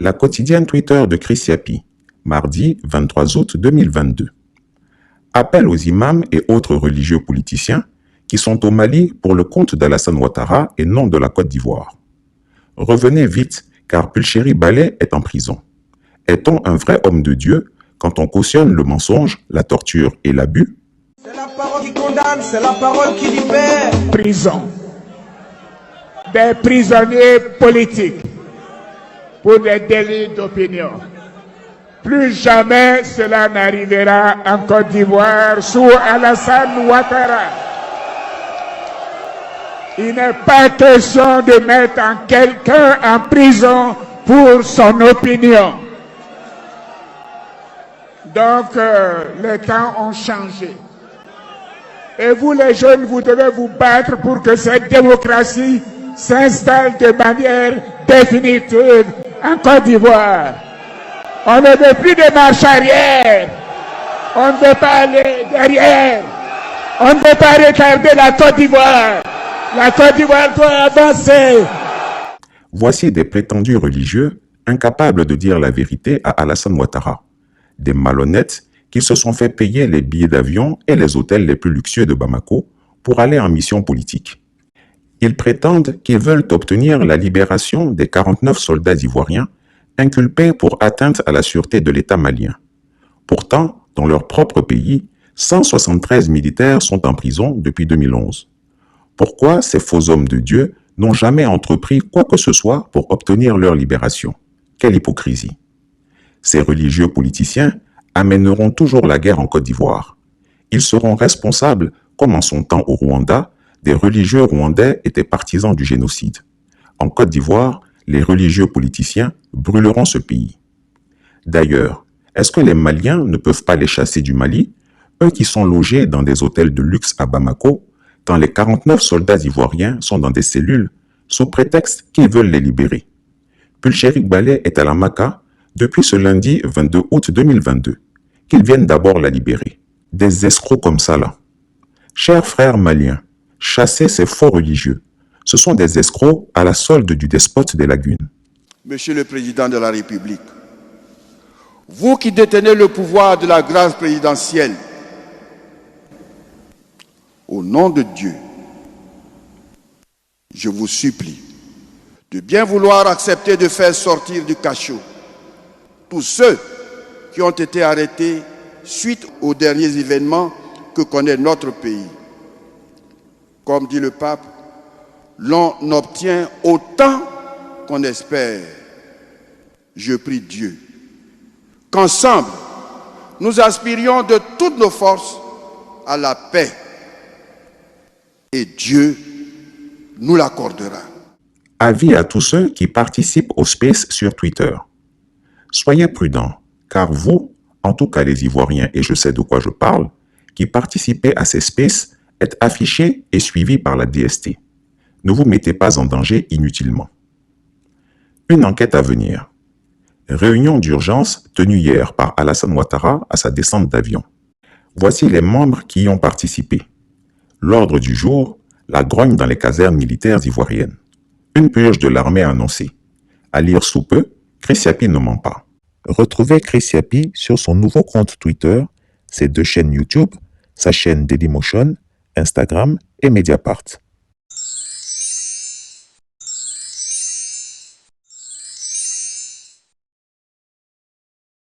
La quotidienne Twitter de Chris Yapi, mardi 23 août 2022. Appel aux imams et autres religieux politiciens qui sont au Mali pour le compte d'Alassane Ouattara et non de la Côte d'Ivoire. Revenez vite, car Pulchéri Ballet est en prison. Est-on un vrai homme de Dieu quand on cautionne le mensonge, la torture et l'abus? C'est la parole qui condamne, c'est la parole qui libère. Prison. Des prisonniers politiques pour des délits d'opinion. Plus jamais cela n'arrivera en Côte d'Ivoire sous Alassane Ouattara. Il n'est pas question de mettre quelqu'un en prison pour son opinion. Donc, les temps ont changé. Et vous, les jeunes, vous devez vous battre pour que cette démocratie s'installe de manière définitive en Côte d'Ivoire. On ne veut plus de marche arrière. On ne veut pas aller derrière. On ne veut pas retarder la Côte d'Ivoire. La Côte d'Ivoire doit avancer. Voici des prétendus religieux incapables de dire la vérité à Alassane Ouattara. Des malhonnêtes qui se sont fait payer les billets d'avion et les hôtels les plus luxueux de Bamako pour aller en mission politique. Ils prétendent qu'ils veulent obtenir la libération des 49 soldats ivoiriens inculpés pour atteinte à la sûreté de l'État malien. Pourtant, dans leur propre pays, 173 militaires sont en prison depuis 2011. Pourquoi ces faux hommes de Dieu n'ont jamais entrepris quoi que ce soit pour obtenir leur libération? Quelle hypocrisie! Ces religieux politiciens amèneront toujours la guerre en Côte d'Ivoire. Ils seront responsables, comme en son temps au Rwanda, des religieux rwandais étaient partisans du génocide. En Côte d'Ivoire, les religieux politiciens brûleront ce pays. D'ailleurs, est-ce que les Maliens ne peuvent pas les chasser du Mali, eux qui sont logés dans des hôtels de luxe à Bamako, quand les 49 soldats ivoiriens sont dans des cellules, sous prétexte qu'ils veulent les libérer? Pulchéri Ballet est à la Maka depuis ce lundi 22 août 2022. Qu'ils viennent d'abord la libérer. Des escrocs comme ça là. Chers frères maliens, chassez ces faux religieux. Ce sont des escrocs à la solde du despote des lagunes. Monsieur le Président de la République, vous qui détenez le pouvoir de la grâce présidentielle, au nom de Dieu, je vous supplie de bien vouloir accepter de faire sortir du cachot tous ceux qui ont été arrêtés suite aux derniers événements que connaît notre pays. Comme dit le pape, l'on obtient autant qu'on espère. Je prie Dieu qu'ensemble, nous aspirions de toutes nos forces à la paix. Et Dieu nous l'accordera. Avis à tous ceux qui participent au space sur Twitter. Soyez prudents, car vous, en tout cas les Ivoiriens, et je sais de quoi je parle, qui participez à ces spaces, êtes affichés et suivis par la DST. Ne vous mettez pas en danger inutilement. Une enquête à venir. Réunion d'urgence tenue hier par Alassane Ouattara à sa descente d'avion. Voici les membres qui y ont participé. L'ordre du jour, la grogne dans les casernes militaires ivoiriennes. Une purge de l'armée annoncée. À lire sous peu, Chris Yapi ne ment pas. Retrouvez Chris Yapi sur son nouveau compte Twitter, ses 2 chaînes YouTube, sa chaîne Dailymotion, Instagram et Mediapart.